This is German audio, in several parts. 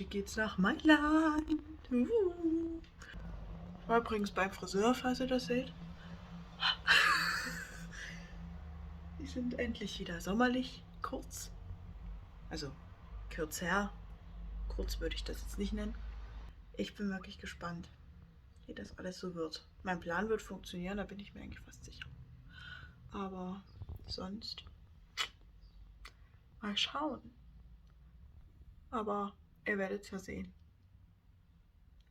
Heute geht's nach Mailand. Ich war übrigens beim Friseur, falls ihr das seht. Die sind endlich wieder sommerlich, kurz. Also kürzer. Kurz würde ich das jetzt nicht nennen. Ich bin wirklich gespannt, wie das alles so wird. Mein Plan wird funktionieren, da bin ich mir eigentlich fast sicher. Aber sonst mal schauen. Aber ihr werdet es ja sehen.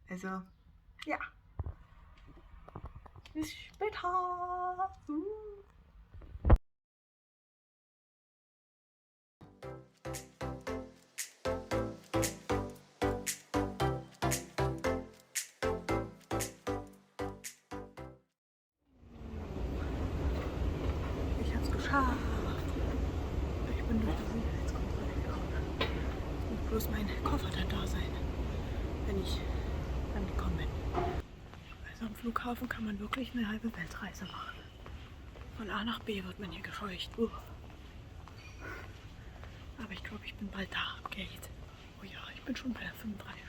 Also, ja. Bis später. Ich hab's geschafft. Ich bin durch die Sicherheitskontrolle gekommen. Muss bloß mein Koffer dann da sein, wenn ich angekommen bin. Also am Flughafen kann man wirklich eine halbe Weltreise machen. Von A nach B wird man hier gescheucht. Aber ich glaube, ich bin bald da am Gate. Oh ja, ich bin schon bei der 35.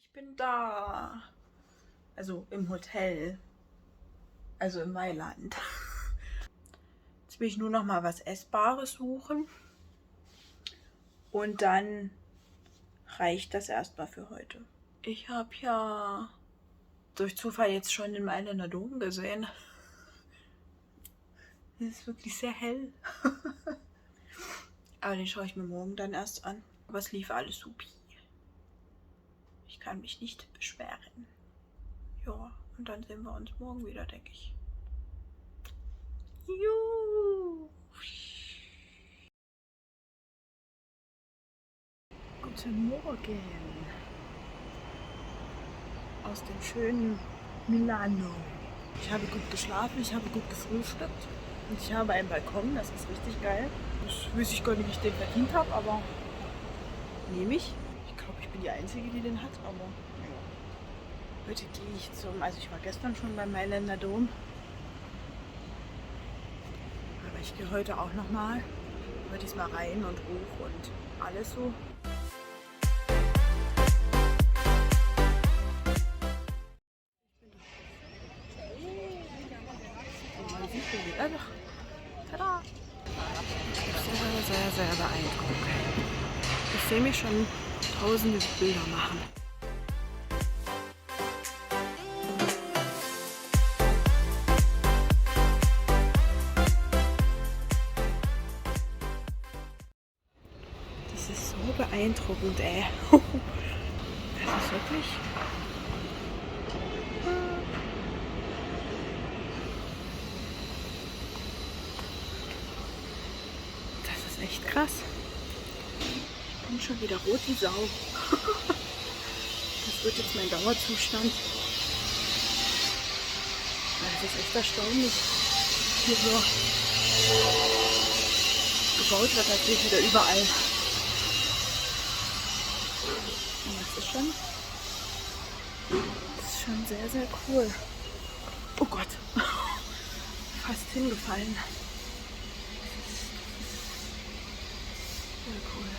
Ich bin da. Also im Hotel. Also in Mailand. Jetzt will ich nur noch mal was Essbares suchen. Und dann reicht das erstmal für heute. Ich habe ja durch Zufall jetzt schon den Mailänder Dom gesehen. Das ist wirklich sehr hell. Aber den schaue ich mir morgen dann erst an. Aber es lief alles supi. Ich kann mich nicht beschweren. Ja, und dann sehen wir uns morgen wieder, denke ich. Juhu. Guten Morgen. Aus dem schönen Milano. Ich habe gut geschlafen, ich habe gut gefrühstückt. Und ich habe einen Balkon, das ist richtig geil. Das weiß ich gar nicht, wie ich den verdient habe, aber nehme ich. Ich glaube, ich bin die Einzige, die den hat, aber ja. Heute gehe ich also ich war gestern schon beim Mailänder Dom. Aber ich gehe heute auch nochmal. Diesmal rein und hoch und alles so. Tada! Sehr, sehr beeindruckend. Ich sehe mich schon tausende Bilder machen. Das ist so beeindruckend, ey. Das ist wirklich... Echt krass. Ich bin schon wieder rot wie Sau. Das wird jetzt mein Dauerzustand. Das ist echt erstaunlich. Hier so gebaut wird natürlich wieder überall. Und das ist schon sehr, sehr cool. Oh Gott. Fast hingefallen. Sehr cool.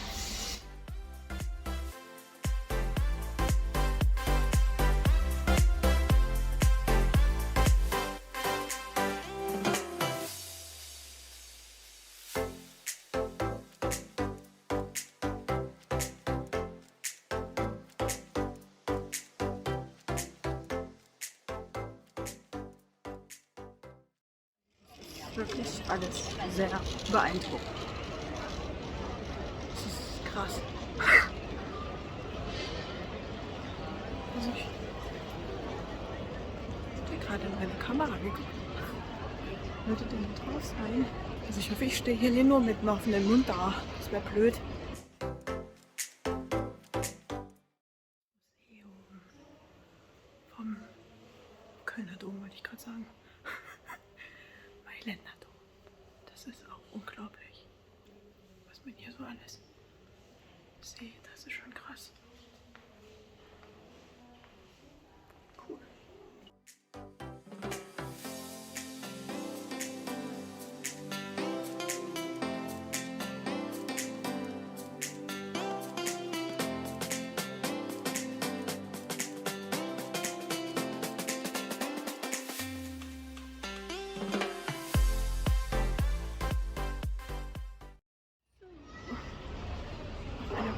Wirklich alles sehr beeindruckend. Das ist krass. Also ich habe gerade in meine Kamera geguckt. Würde denn drauf sein? Also ich hoffe, ich stehe hier nicht nur mit einem offenen Mund da. Das wäre blöd. Mailänder-Dom. Das ist auch unglaublich, was man hier so alles sieht. Das ist schon krass. Cool.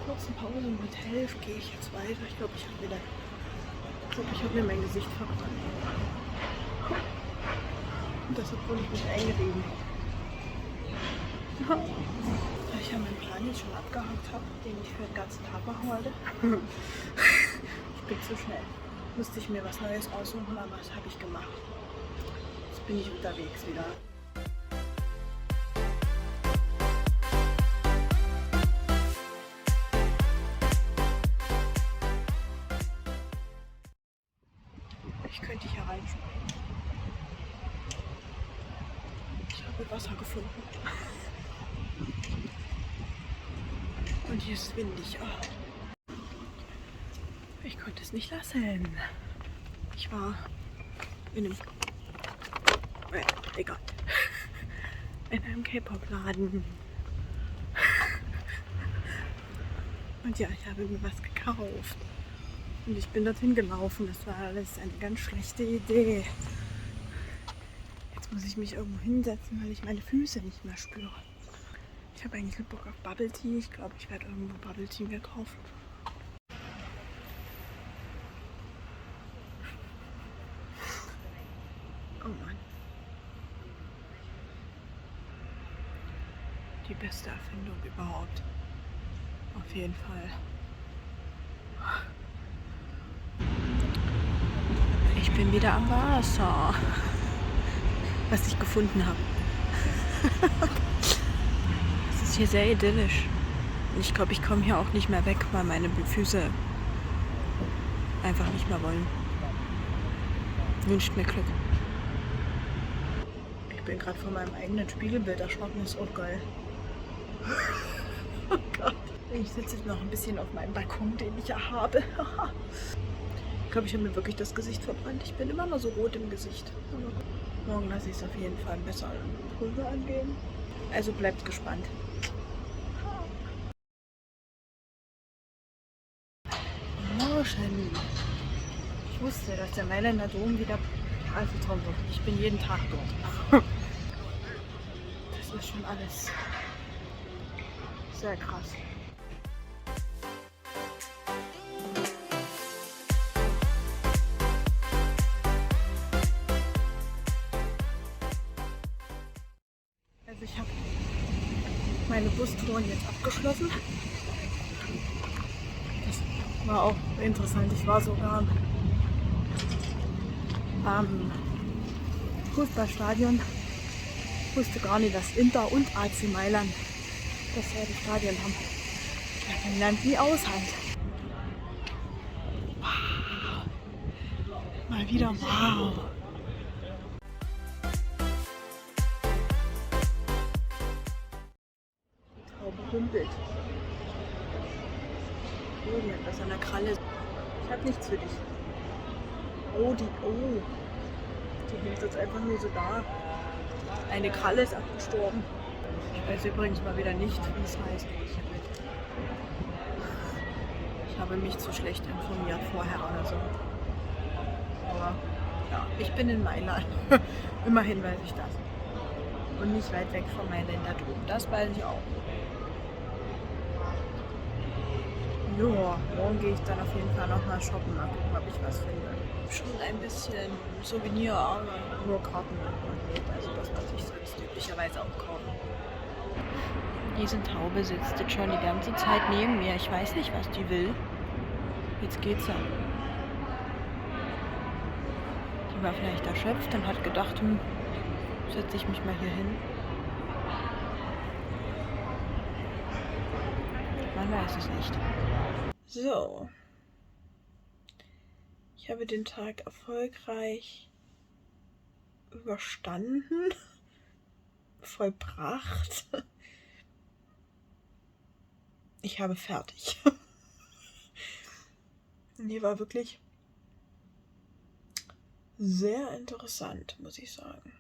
Kurzen Pause im Hotel gehe ich jetzt weiter. Ich glaube, ich habe mir mein Gesicht verbrannt. Und das, obwohl ich mich eingerieben. Da ich ja meinen Plan jetzt schon abgehakt habe, den ich für den ganzen Tag machen wollte. Ich bin zu schnell. Musste ich mir was Neues aussuchen, aber das habe ich gemacht. Jetzt bin ich unterwegs wieder. Ich könnte hier reinspringen. Ich habe Wasser gefunden. Und hier ist es windig. Oh. Ich konnte es nicht lassen. Ich war in einem... egal. In einem K-Pop-Laden. Und ja, ich habe mir was gekauft. Und ich bin dorthin gelaufen. Das war alles eine ganz schlechte Idee. Jetzt muss ich mich irgendwo hinsetzen, weil ich meine Füße nicht mehr spüre. Ich habe eigentlich Bock auf Bubble Tea. Ich glaube, ich werde irgendwo Bubble Tea mir kaufen. Oh Mann. Die beste Erfindung überhaupt. Auf jeden Fall. Ich bin wieder am Wasser. Was ich gefunden habe. Es ist hier sehr idyllisch. Und ich glaube, ich komme hier auch nicht mehr weg, weil meine Füße einfach nicht mehr wollen. Wünscht mir Glück. Ich bin gerade von meinem eigenen Spiegelbild erschrocken. Ist auch geil. Oh Gott. Ich sitze jetzt noch ein bisschen auf meinem Balkon, den ich ja habe. Ich glaube, ich habe mir wirklich das Gesicht verbrannt. Ich bin immer mal so rot im Gesicht. Aber morgen lasse ich es auf jeden Fall besser Pulver angehen. Also bleibt gespannt. Morgen. Ich wusste, dass der Mailänder Dom wieder... Also ich bin jeden Tag dort. Das ist schon alles sehr krass. Also ich habe meine Bustouren jetzt abgeschlossen. Das war auch interessant. Ich war sogar am Fußballstadion. Ich wusste gar nicht, dass Inter und AC Mailand dasselbe Stadion haben. Ja, man lernt nie aus halt. Wow. Mal wieder wow. Die Taube humpelt. Oh, die hat was an der Kralle. Ich habe nichts für dich. Oh, die hängt jetzt einfach nur so da. Eine Kralle ist abgestorben. Ich weiß übrigens mal wieder nicht, wie es heißt. Ich habe mich zu schlecht informiert vorher oder so. Aber ja, ich bin in Mailand. Immerhin weiß ich das. Und nicht weit weg von Mailänder Dom. Das weiß ich auch. Ja, morgen gehe ich dann auf jeden Fall noch mal shoppen. Mal gucken, ob ich was finde. Schon ein bisschen Souvenir, aber nur Karten und Magnet. Also das, was ich sonst üblicherweise auch kaufe. Diese Taube sitzt jetzt schon die ganze Zeit neben mir. Ich weiß nicht, was die will. Jetzt geht's ja. Die war vielleicht erschöpft und hat gedacht, setze ich mich mal hier hin. Man weiß es nicht. So. Ich habe den Tag erfolgreich überstanden. vollbracht. Ich habe fertig. Nee, war wirklich sehr interessant, muss ich sagen.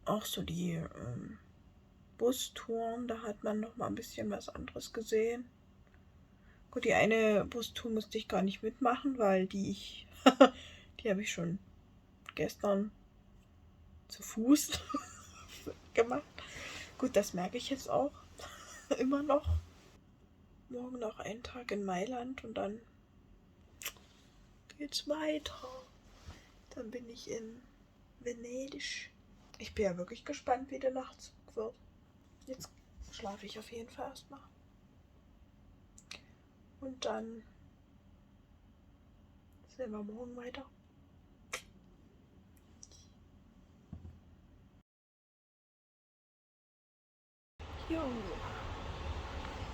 Auch so die Bustouren, da hat man noch mal ein bisschen was anderes gesehen. Gut, die eine Bustour musste ich gar nicht mitmachen, weil die habe ich schon gestern zu Fuß gemacht. Gut, das merke ich jetzt auch immer noch. Morgen noch einen Tag in Mailand und dann geht's weiter. Dann bin ich in Venedig. Ich bin ja wirklich gespannt, wie der Nachtzug wird. Jetzt schlafe ich auf jeden Fall erstmal. Und dann sehen wir morgen weiter. Jo,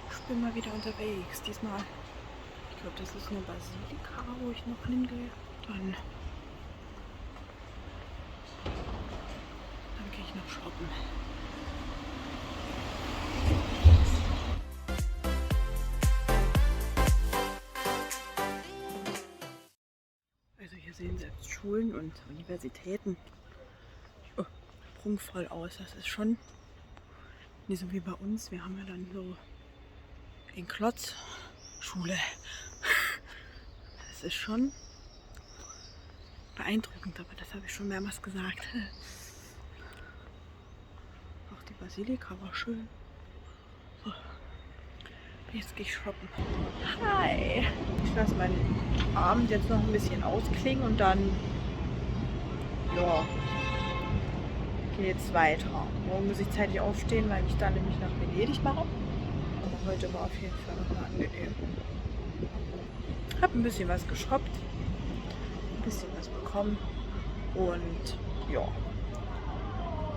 ich bin mal wieder unterwegs. Diesmal, ich glaube, das ist eine Basilika, wo ich noch hingehe. Dann gehe ich noch shoppen. Also hier sehen selbst Schulen und Universitäten prunkvoll aus. Das ist schon nicht so wie bei uns. Wir haben ja dann so in Klotz Schule. Das ist schon beeindruckend, aber das habe ich schon mehrmals gesagt. Auch die Basilika war schön. So. Jetzt gehe ich shoppen. Hi! Ich lasse meinen Abend jetzt noch ein bisschen ausklingen und dann ja, geht's weiter. Morgen muss ich zeitig aufstehen, weil ich dann nämlich nach Venedig mache. Aber heute war auf jeden Fall noch mal angenehm. Hab ein bisschen was geshoppt, ein bisschen was bekommen und ja,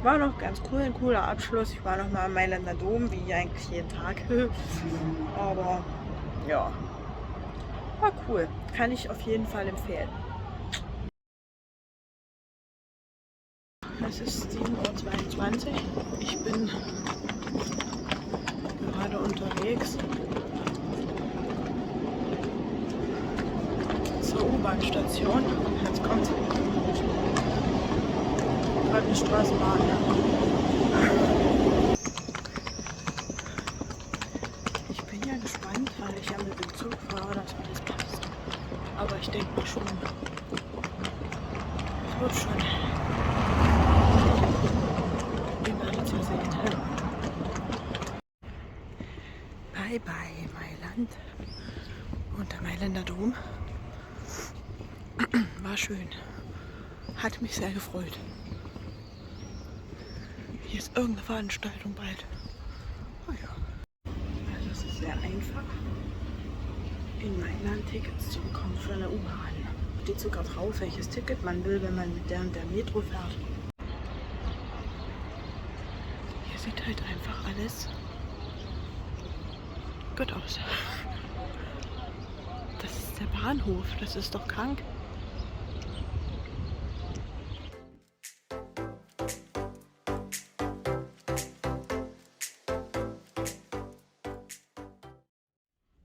war noch ganz cool, ein cooler Abschluss. Ich war noch mal am Mailänder Dom, wie eigentlich jeden Tag. Aber ja, war cool. Kann ich auf jeden Fall empfehlen. Es ist 7:22 Uhr. Ich bin gerade unterwegs zur U-Bahn-Station. Jetzt kommt gerade eine Straßenbahn. Ich bin ja gespannt, weil ich ja mit dem Zug fahre, dass alles passt. Aber ich denke mal schon, es wird schon. Den werdet ihr sehen. Bye bye Mailand und der Mailänder Dom. War schön. Hat mich sehr gefreut. Hier ist irgendeine Veranstaltung bald. Oh ja. Also es ist sehr einfach, in Mailand Tickets zu bekommen für eine U-Bahn. Steht sogar drauf, welches Ticket man will, wenn man mit der und der Metro fährt. Hier sieht halt einfach alles gut aus. Das ist der Bahnhof, das ist doch krank.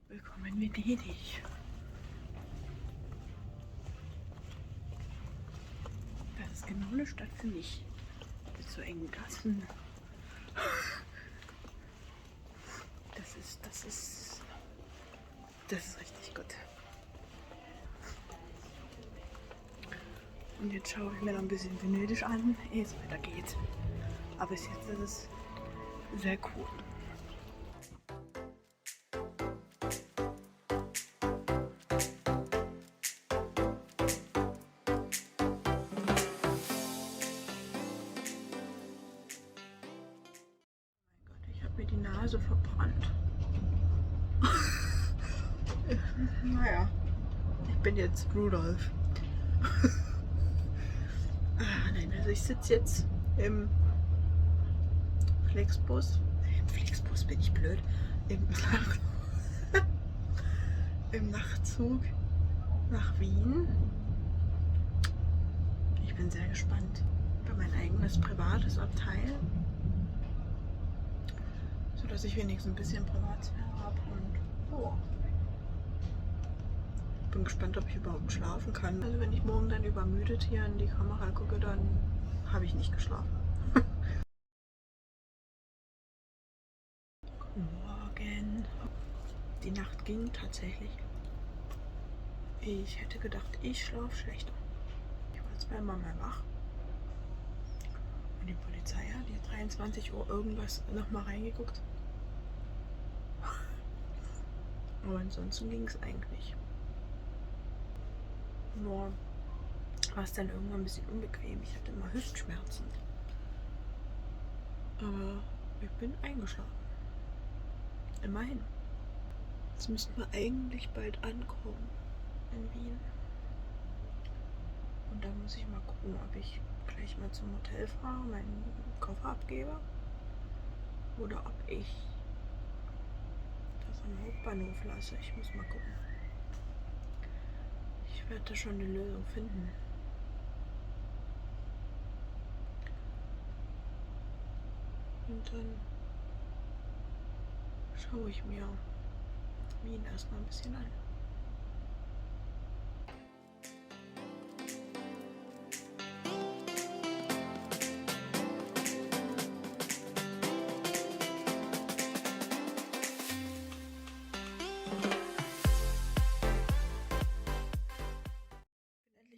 Willkommen in Venedig. Das ist genau eine Stadt für mich. Mit so engen Gassen. Das ist richtig gut. Und jetzt schaue ich mir noch ein bisschen Venedig an, ehe es weitergeht. Aber bis jetzt ist es sehr cool. Mir die Nase verbrannt. Naja, ich bin jetzt Rudolf. Nein, also ich sitze jetzt im Flixbus. Im Flixbus bin ich blöd. Im Nachtzug nach Wien. Ich bin sehr gespannt. habe mein eigenes privates Abteil, sodass ich wenigstens ein bisschen Privatsphäre habe. Und oh, bin gespannt, ob ich überhaupt schlafen kann. Also wenn ich morgen dann übermüdet hier in die Kamera gucke, dann habe ich nicht geschlafen. Guten Morgen. Die Nacht ging tatsächlich. Ich hätte gedacht, ich schlafe schlechter. Ich war zweimal mal wach. Und die Polizei hat hier 23 Uhr irgendwas nochmal reingeguckt. Aber ansonsten ging es eigentlich. Nur war es dann irgendwann ein bisschen unbequem. Ich hatte immer Hüftschmerzen. Aber ich bin eingeschlafen. Immerhin. Jetzt müssten wir eigentlich bald ankommen in Wien. Und dann muss ich mal gucken, ob ich gleich mal zum Hotel fahre, meinen Koffer abgebe. Oder ob ich das am Hauptbahnhof lasse. Ich muss mal gucken. Ich werde da schon eine Lösung finden. Und dann schaue ich mir Wien erstmal ein bisschen an.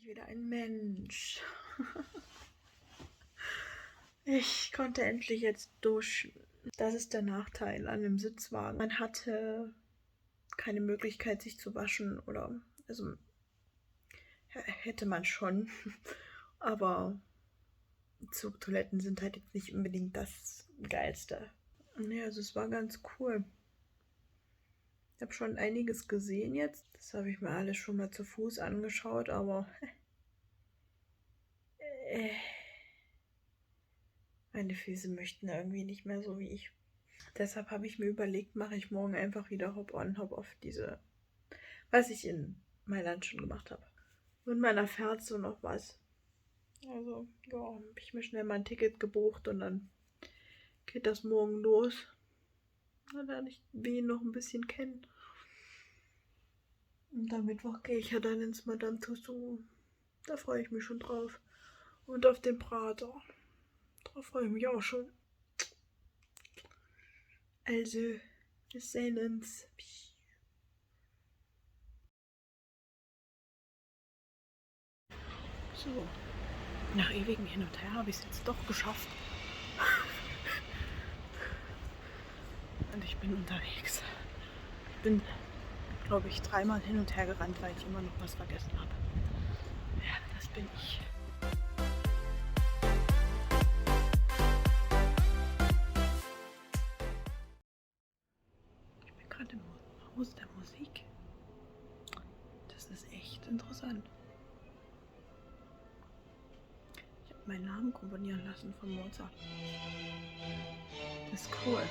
Wieder ein Mensch. Ich konnte endlich jetzt duschen. Das ist der Nachteil an dem Sitzwagen. Man hatte keine Möglichkeit, sich zu waschen oder, also hätte man schon, aber Zugtoiletten sind halt jetzt nicht unbedingt das Geilste. Ja, also es war ganz cool. Ich habe schon einiges gesehen jetzt. Das habe ich mir alles schon mal zu Fuß angeschaut, aber meine Füße möchten irgendwie nicht mehr so wie ich. Deshalb habe ich mir überlegt, mache ich morgen einfach wieder Hop-on, Hop-off, was ich in Mailand schon gemacht habe. Und meiner fährt so noch was. Also, ja, habe ich mir schnell mal ein Ticket gebucht und dann geht das morgen los. Dann lerne ich Wien noch ein bisschen kennen. Und am Mittwoch gehe ich ja dann ins Madame Tussauds. Da freue ich mich schon drauf. Und auf den Prater. Da freue ich mich auch schon. Also, wir sehen uns. So, nach ewigem Hin und Her habe ich es jetzt doch geschafft. Und ich bin unterwegs. Ich bin, glaube ich, 3-mal hin und her gerannt, weil ich immer noch was vergessen habe. Ja, das bin ich. Ich bin gerade im Haus der Musik. Das ist echt interessant. Ich habe meinen Namen komponieren lassen von Mozart. Das ist cool.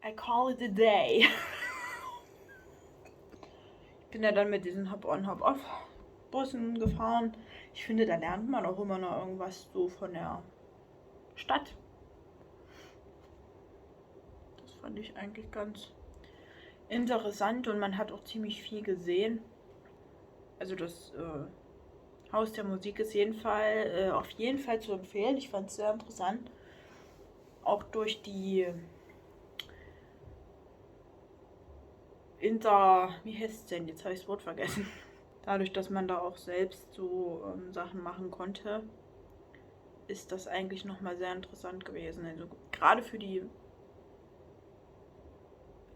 I call it a day. Ich bin ja dann mit diesen Hop-on, Hop-off-Bussen gefahren. Ich finde, da lernt man auch immer noch irgendwas so von der Stadt. Das fand ich eigentlich ganz interessant und man hat auch ziemlich viel gesehen. Also das Haus der Musik ist auf jeden Fall zu empfehlen. Ich fand es sehr interessant. Auch durch die wie heißt es denn? Jetzt habe ich das Wort vergessen. dadurch, dass man da auch selbst so Sachen machen konnte, ist das eigentlich nochmal sehr interessant gewesen. Also gerade für die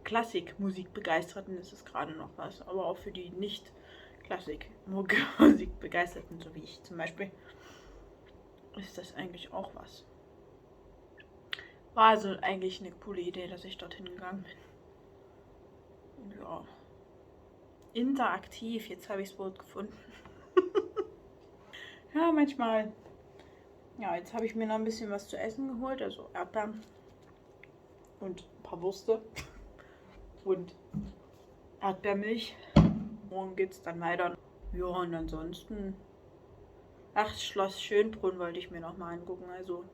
Klassikmusikbegeisterten ist es gerade noch was, aber auch für die nicht Klassikmusikbegeisterten, so wie ich zum Beispiel, ist das eigentlich auch was. War also eigentlich eine coole Idee, dass ich dorthin gegangen bin. Ja. Interaktiv, jetzt habe ich das Wort gefunden. Ja, manchmal. Ja, jetzt habe ich mir noch ein bisschen was zu essen geholt, also Erdbeeren und ein paar Würste und Erdbeermilch. Morgen geht es dann weiter. Ja, und ansonsten. Ach, Schloss Schönbrunn wollte ich mir noch mal angucken. Also,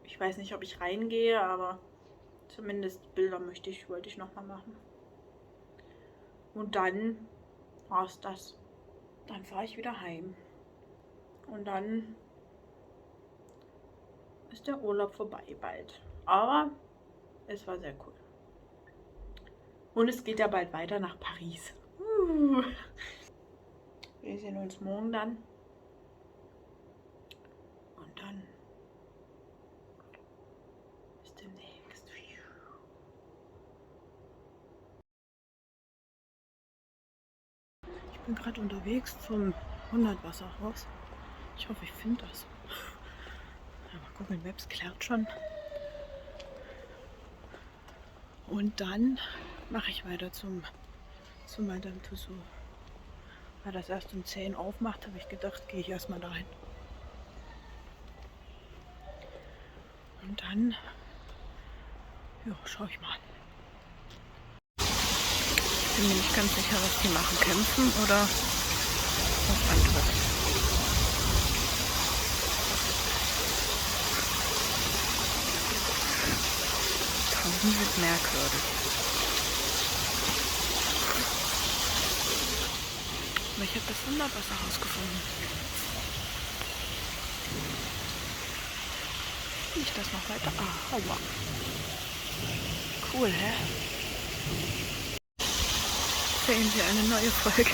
ich weiß nicht, ob ich reingehe, aber zumindest Bilder wollte ich noch mal machen. Und dann war es das. Dann fahre ich wieder heim. Und dann ist der Urlaub vorbei bald. Aber es war sehr cool. Und es geht ja bald weiter nach Paris. Wir sehen uns morgen dann. Und dann bis demnächst. Ich bin gerade unterwegs zum 100-Wasserhaus. Ich hoffe, ich finde das. Aber Google Maps klärt schon. Und dann mache ich weiter zu Madame Tussauds. Weil das erst um 10 aufmacht, habe ich gedacht, gehe ich erstmal dahin. Und dann, ja, schaue ich mal. Ich bin mir nicht ganz sicher, was die machen. Kämpfen oder was anderes. Tauchen wird merkwürdig. Aber ich habe das Wunderwasserhaus gefunden. Nicht das noch weiter? Ah, aua. Cool, hä? Sehen Sie eine neue Folge.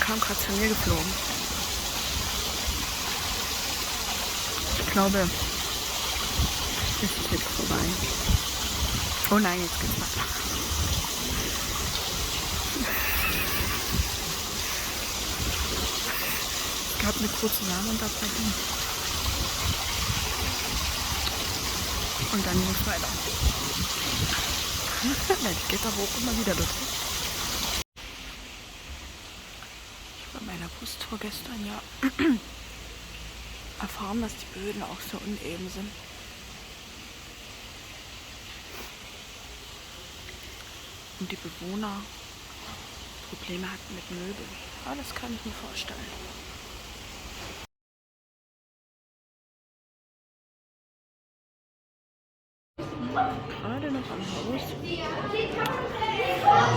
Kam gerade zu mir geflogen. Ich glaube, es ist jetzt vorbei. Oh nein, jetzt geht's weiter. Es gab eine kurze Namenunterbrechung. Und dann ging es weiter. Jetzt geht aber auch immer wieder durch. Ich habe bei meiner Bustour gestern ja erfahren, dass die Böden auch so uneben sind. Und die Bewohner Probleme hatten mit Möbeln. Aber das kann ich mir vorstellen. Gerade noch am Haus.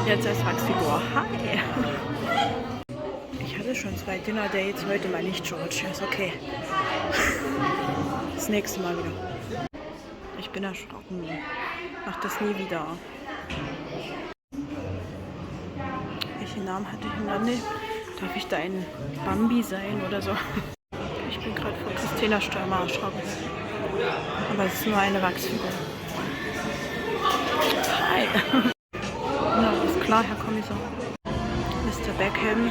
Jetzt als Wachsfigur. Hi! Ich hatte schon 2 Dinner-Dates, heute mal nicht, George. Ist okay. Das nächste Mal wieder. Ich bin erschrocken. Mach das nie wieder. Welchen Namen hatte ich im Lande? Darf ich dein Bambi sein oder so? Ich bin gerade von Christina Stürmer erschrocken. Aber es ist nur eine Wachsfigur. Hi! Na, ist klar, Herr Kommissar. Mr. Beckham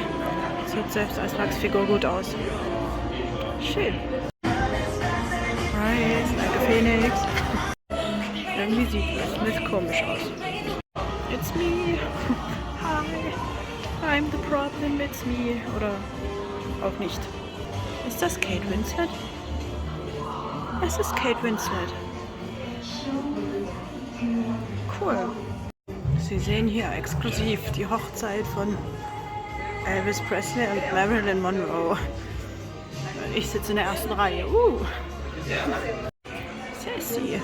sieht selbst als Wachsfigur gut aus. Schön. Rise like a Phoenix. Irgendwie sieht Smith komisch aus. It's me. Hi. I'm the problem, it's me. Oder auch nicht. Ist das Kate Winslet? Es ist Kate Winslet. Cool. Sie sehen hier exklusiv die Hochzeit von Elvis Presley und Marilyn Monroe. Ich sitze in der ersten Reihe. Sassy.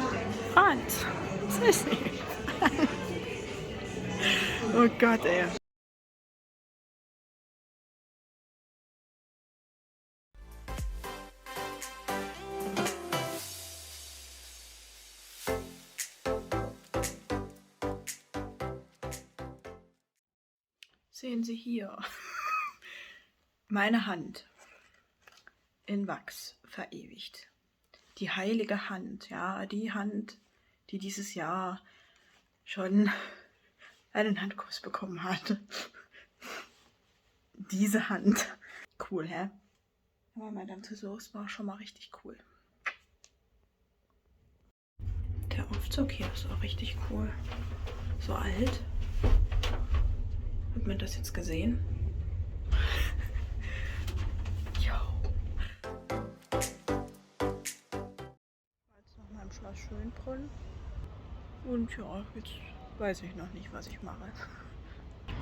Franz. Sassy. Oh Gott, ey. Sehen Sie hier meine Hand in Wachs verewigt. Die heilige Hand, ja, die Hand, die dieses Jahr schon einen Handkuss bekommen hat. Diese Hand. Cool, hä? Aber Madame Tussauds war schon mal richtig cool. Der Aufzug hier ist auch richtig cool. So alt. Hat man das jetzt gesehen? Jo. Jetzt noch mal im Schloss Schönbrunn. Und ja, jetzt weiß ich noch nicht, was ich mache.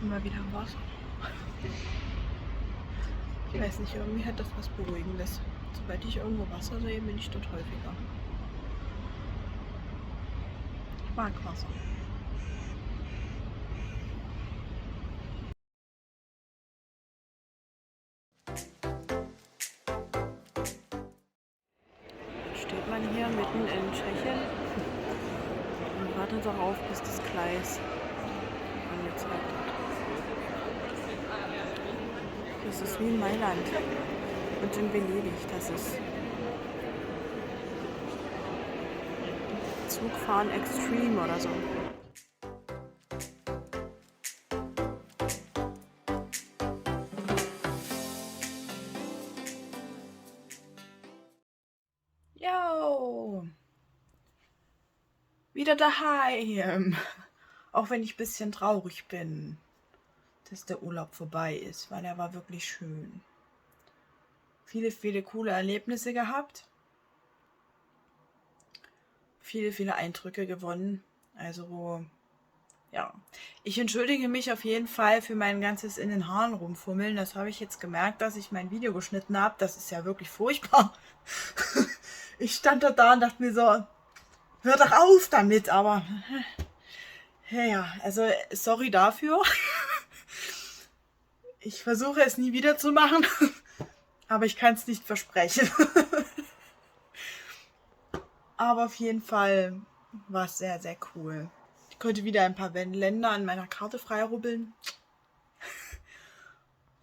Immer wieder im Wasser. Ich weiß nicht, irgendwie hat das was Beruhigendes. Sobald ich irgendwo Wasser sehe, bin ich dort häufiger. Ich mag Wasser. Jetzt steht man hier mitten in Tschechien und wartet darauf, bis das Gleis angezeigt wird. Das ist wie in Mailand und in Venedig. Das ist Zugfahren Extreme oder so. Jo! Wieder daheim. Auch wenn ich ein bisschen traurig bin, dass der Urlaub vorbei ist, weil er war wirklich schön. Viele, viele coole Erlebnisse gehabt. Viele, viele Eindrücke gewonnen. Also, ja. Ich entschuldige mich auf jeden Fall für mein ganzes in den Haaren rumfummeln. Das habe ich jetzt gemerkt, dass ich mein Video geschnitten habe. Das ist ja wirklich furchtbar. Ich stand da und dachte mir so, hör doch auf damit, aber ja, also sorry dafür. Ich versuche es nie wieder zu machen, aber ich kann es nicht versprechen. Aber auf jeden Fall war es sehr, sehr cool. Ich konnte wieder ein paar Länder an meiner Karte freirubbeln.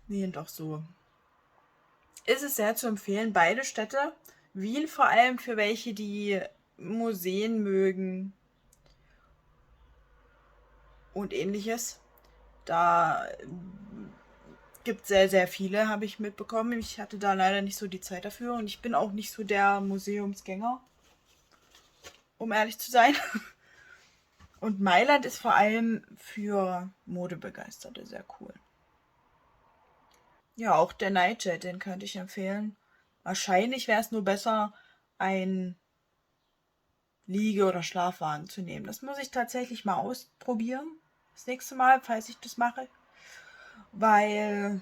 Nee, und auch so. Ist es sehr zu empfehlen, beide Städte. Wien vor allem für welche, die Museen mögen und ähnliches. Da gibt es sehr, sehr viele, habe ich mitbekommen. Ich hatte da leider nicht so die Zeit dafür und ich bin auch nicht so der Museumsgänger, um ehrlich zu sein. Und Mailand ist vor allem für Modebegeisterte sehr cool. Ja, auch der Nightjet, den könnte ich empfehlen. Wahrscheinlich wäre es nur besser, ein Liege- oder Schlafwagen zu nehmen. Das muss ich tatsächlich mal ausprobieren. Das nächste Mal, falls ich das mache. Weil,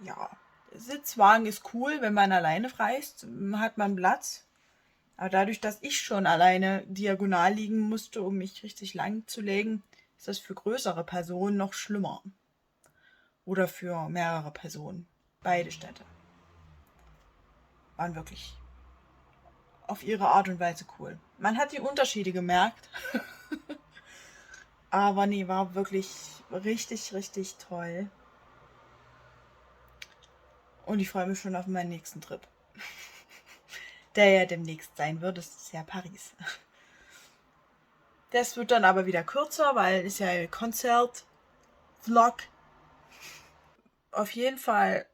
ja, Sitzwagen ist cool, wenn man alleine reist, hat man Platz. Aber dadurch, dass ich schon alleine diagonal liegen musste, um mich richtig lang zu legen, ist das für größere Personen noch schlimmer. Oder für mehrere Personen. Beide Städte waren wirklich auf ihre Art und Weise cool. Man hat die Unterschiede gemerkt. Aber nee, war wirklich richtig, richtig toll. Und ich freue mich schon auf meinen nächsten Trip. Der ja demnächst sein wird. Das ist ja Paris. Das wird dann aber wieder kürzer, weil es ja ein Konzert-Vlog. Auf jeden Fall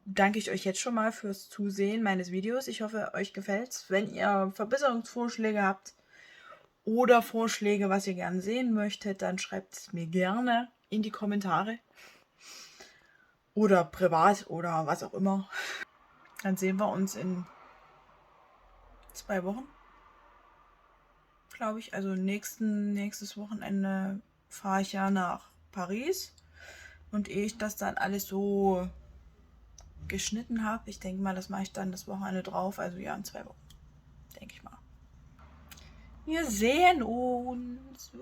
danke ich euch jetzt schon mal fürs Zusehen meines Videos. Ich hoffe, euch gefällt's. Wenn ihr Verbesserungsvorschläge habt oder Vorschläge, was ihr gerne sehen möchtet, dann schreibt es mir gerne in die Kommentare. Oder privat oder was auch immer. Dann sehen wir uns in 2 Wochen. Glaube ich. Also nächstes Wochenende fahre ich ja nach Paris. Und ehe ich das dann alles so geschnitten habe, ich denke mal, das mache ich dann das Wochenende drauf. Also ja, in 2 Wochen. Denke ich mal. Wir sehen uns.